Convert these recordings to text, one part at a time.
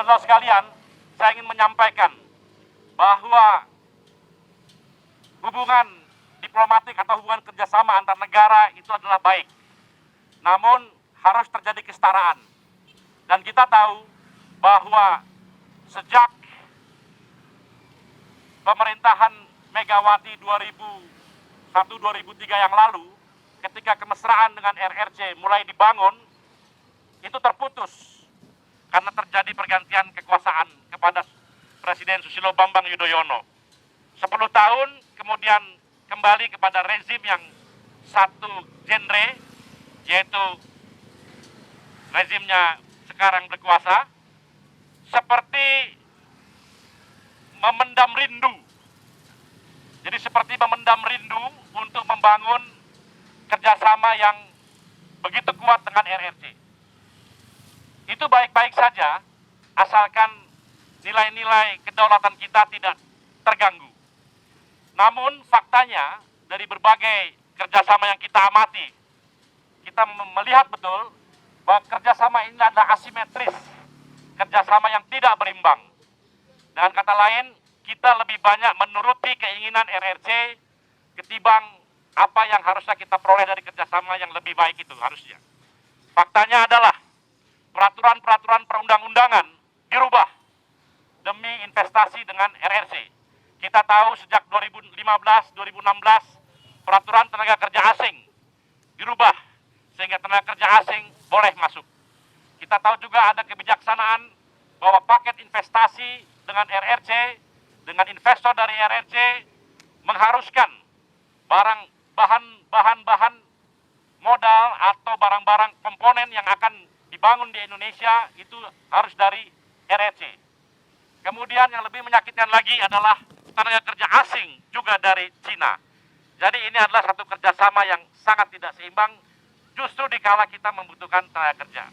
saudara-saudara sekalian, saya ingin menyampaikan bahwa hubungan diplomatik atau hubungan kerjasama antar negara itu adalah baik. Namun harus terjadi kesetaraan. Dan kita tahu bahwa sejak pemerintahan Megawati 2001-2003 yang lalu, ketika kemesraan dengan RRC mulai dibangun, itu terputus karena terjadi pergantian kekuasaan kepada Presiden Susilo Bambang Yudhoyono. 10 tahun kemudian kembali kepada rezim yang satu genre, yaitu rezimnya sekarang berkuasa, seperti memendam rindu. Jadi seperti memendam rindu untuk membangun kerjasama yang begitu kuat dengan RRC. Itu baik-baik saja, asalkan nilai-nilai kedaulatan kita tidak terganggu. Namun faktanya dari berbagai kerjasama yang kita amati, kita melihat betul bahwa kerjasama ini adalah asimetris, kerjasama yang tidak berimbang. Dengan kata lain, kita lebih banyak menuruti keinginan RRC ketimbang apa yang harusnya kita peroleh dari kerjasama yang lebih baik itu harusnya. Faktanya adalah peraturan-peraturan perundang-undangan dirubah demi investasi dengan RRC. Kita tahu sejak 2015-2016 peraturan tenaga kerja asing dirubah sehingga tenaga kerja asing boleh masuk. Kita tahu juga ada kebijaksanaan bahwa paket investasi dengan RRC, dengan investor dari RRC mengharuskan bahan-bahan modal atau barang-barang komponen yang akan dibangun di Indonesia itu harus dari RRC. Kemudian yang lebih menyakitkan lagi adalah tenaga kerja asing juga dari Cina. Jadi ini adalah satu kerjasama yang sangat tidak seimbang justru dikala kita membutuhkan tenaga kerja.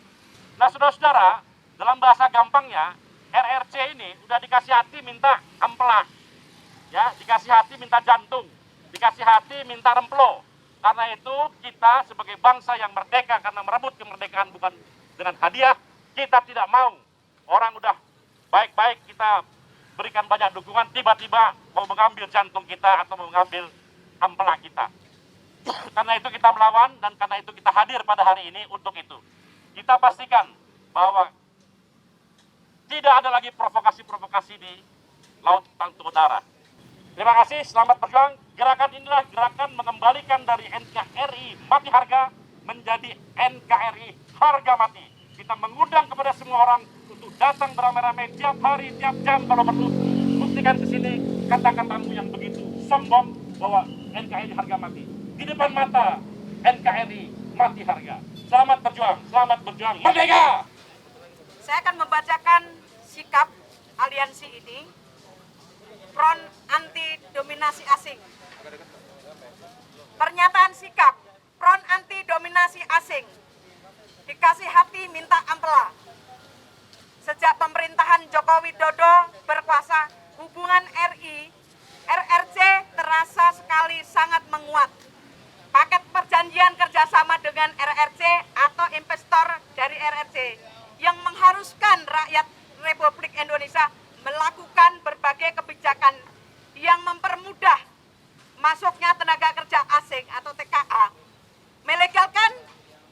Nah saudara-saudara, dalam bahasa gampangnya RRC ini udah dikasih hati minta ampela, ya, dikasih hati minta jantung, dikasih hati minta remplo. Karena itu kita sebagai bangsa yang merdeka karena merebut kemerdekaan bukan dengan hadiah, kita tidak mau orang udah baik-baik kita berikan banyak dukungan, tiba-tiba mau mengambil jantung kita atau mau mengambil ampela kita. Karena itu kita melawan dan karena itu kita hadir pada hari ini untuk itu. Kita pastikan bahwa tidak ada lagi provokasi-provokasi di laut tanpa udara. Terima kasih, selamat berjuang. Gerakan inilah gerakan mengembalikan dari NKRI mati harga menjadi NKRI harga mati. Kita mengundang kepada semua orang untuk datang beramai-ramai tiap hari, tiap jam kalau perlu. Buktikan ke sini kata-katamu yang begitu sombong bahwa NKRI harga mati. Di depan mata NKRI mati harga. Selamat berjuang, merdeka! Saya akan membacakan sikap aliansi ini, Front Anti Dominasi Asing. Pernyataan sikap Front Anti Dominasi Asing. Dikasih hati minta ampela. Sejak pemerintahan Joko Widodo berkuasa, hubungan RRC terasa sekali sangat menguat. Paket perjanjian kerjasama dengan RRC atau investor dari RRC yang mengharuskan rakyat Republik Indonesia melakukan berbagai kebijakan yang mempermudah masuknya tenaga kerja asing atau TKA, melegalkan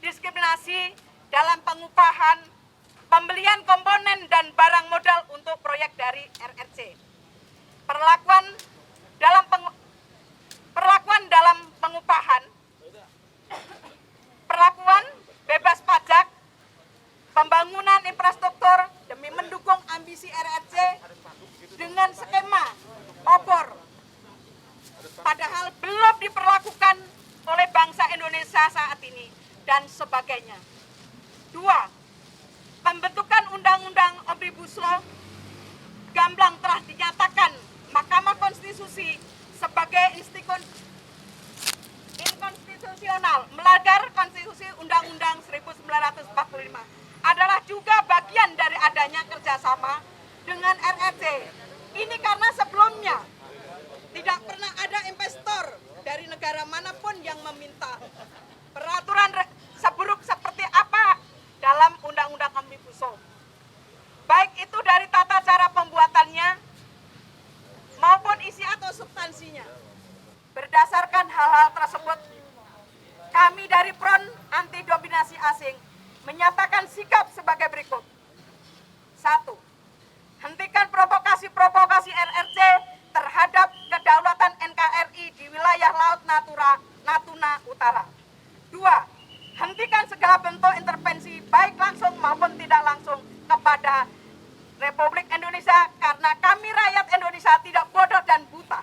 diskriminasi dalam pengupahan, pembelian komponen dan barang modal untuk proyek dari RRC. Perlakuan dalam pengupahan, perlakuan bebas pajak, pembangunan infrastruktur demi mendukung ambisi RRC dengan skema obor, padahal belum diperlakukan oleh bangsa Indonesia saat ini, dan sebagainya. 2. Pembentukan Undang-Undang Omnibus Law gamblang telah dinyatakan Mahkamah Konstitusi sebagai inkonstitusional, melanggar Konstitusi Undang-Undang 1945, adalah juga bagian dari adanya kerjasama dengan RRC. Ini karena sebelumnya tidak pernah ada investor dari negara manapun yang meminta peraturan seburuk seperti apa dalam Undang-Undang Omnibus Law. Baik itu dari tersebut, kami dari Front Anti Dominasi Asing menyatakan sikap sebagai berikut. 1. Hentikan provokasi-provokasi RRC terhadap kedaulatan NKRI di wilayah Laut Natuna Utara. 2. Hentikan segala bentuk intervensi baik langsung maupun tidak langsung kepada Republik Indonesia karena kami rakyat Indonesia tidak bodoh dan buta.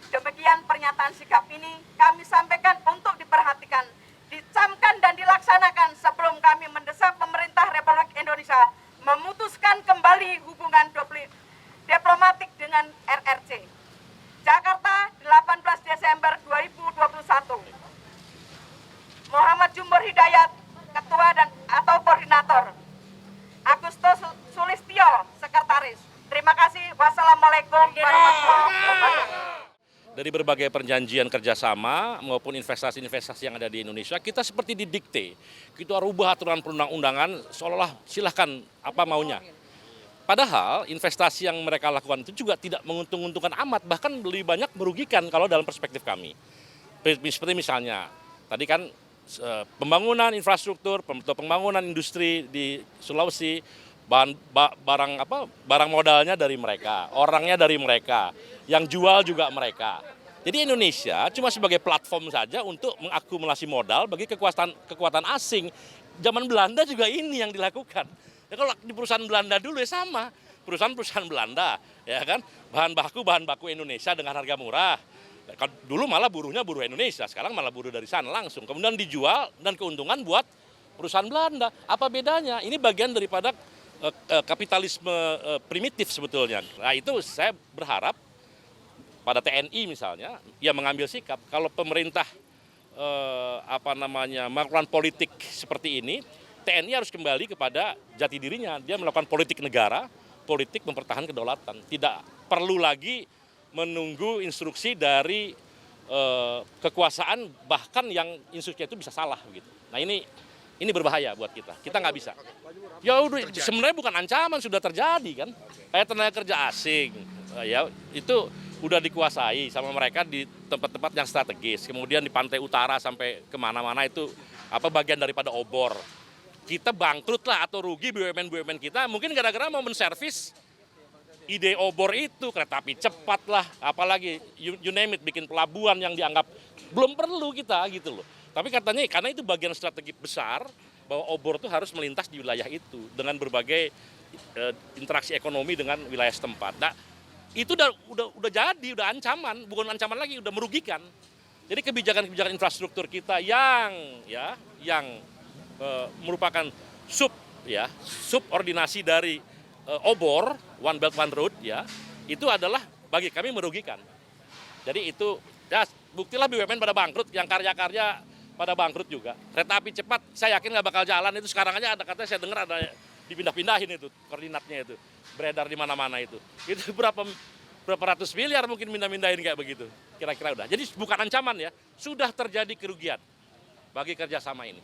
Demikian pernyataan sikap ini kami sampaikan untuk diperhatikan, dicamkan dan dilaksanakan sebelum kami mendesak pemerintah Republik Indonesia memutuskan kembali hubungan diplomatik dengan RRC. Jakarta, 18 Desember 2021. Muhammad Jumur Hidayat, Ketua dan atau Koordinator. Agustus Sulistyo, Sekretaris. Terima kasih. Wassalamualaikum warahmatullahi wabarakatuh. Dari berbagai perjanjian kerjasama maupun investasi-investasi yang ada di Indonesia, kita seperti didikte. Kita rubah aturan perundang-undangan seolah-olah silahkan apa maunya. Padahal investasi yang mereka lakukan itu juga tidak menguntung-untungkan amat, bahkan lebih banyak merugikan kalau dalam perspektif kami. Seperti misalnya, tadi kan pembangunan infrastruktur, pembangunan industri di Sulawesi, barang modalnya dari mereka, orangnya dari mereka, yang jual juga mereka. Jadi Indonesia cuma sebagai platform saja untuk mengakumulasi modal bagi kekuatan asing. Zaman Belanda juga ini yang dilakukan. Ya kalau di perusahaan Belanda dulu ya sama, perusahaan Belanda, ya kan, bahan baku Indonesia dengan harga murah. Dulu malah buruhnya buruh Indonesia, sekarang malah buruh dari sana langsung. Kemudian dijual dan keuntungan buat perusahaan Belanda. Apa bedanya? Ini bagian daripada kapitalisme primitif sebetulnya. Nah itu saya berharap pada TNI misalnya, ya mengambil sikap. Kalau pemerintah melakukan politik seperti ini, TNI harus kembali kepada jati dirinya. Dia melakukan politik negara, politik mempertahankan kedaulatan. Tidak perlu lagi menunggu instruksi dari kekuasaan, bahkan yang instruksinya itu bisa salah begitu. Nah ini berbahaya buat kita. Kita nggak bisa. Ya udah, sebenarnya bukan ancaman, sudah terjadi kan. Kayak tenaga kerja asing, ya itu udah dikuasai sama mereka di tempat-tempat yang strategis. Kemudian di pantai utara sampai kemana-mana itu bagian daripada obor. Kita bangkrut lah atau rugi BUMN kita mungkin gara-gara mau menservis ide obor itu, kereta api cepat lah, apalagi you name it, bikin pelabuhan yang dianggap belum perlu kita gitu loh. Tapi katanya karena itu bagian strategi besar bahwa obor itu harus melintas di wilayah itu dengan berbagai interaksi ekonomi dengan wilayah setempat. Nah, itu udah jadi, udah ancaman, bukan ancaman lagi, udah merugikan. Jadi kebijakan infrastruktur kita yang merupakan subordinasi dari obor, One Belt One Road ya, itu adalah bagi kami merugikan. Jadi itu ya buktilah BUMN pada bangkrut, yang karya-karya pada bangkrut juga. Kereta api cepat saya yakin nggak bakal jalan, itu sekarang aja ada katanya saya dengar ada dipindah-pindahin itu koordinatnya itu, beredar di mana-mana itu. Itu berapa ratus miliar mungkin pindah-pindahin kayak begitu. Kira-kira udah. Jadi bukan ancaman ya, sudah terjadi kerugian bagi kerjasama ini.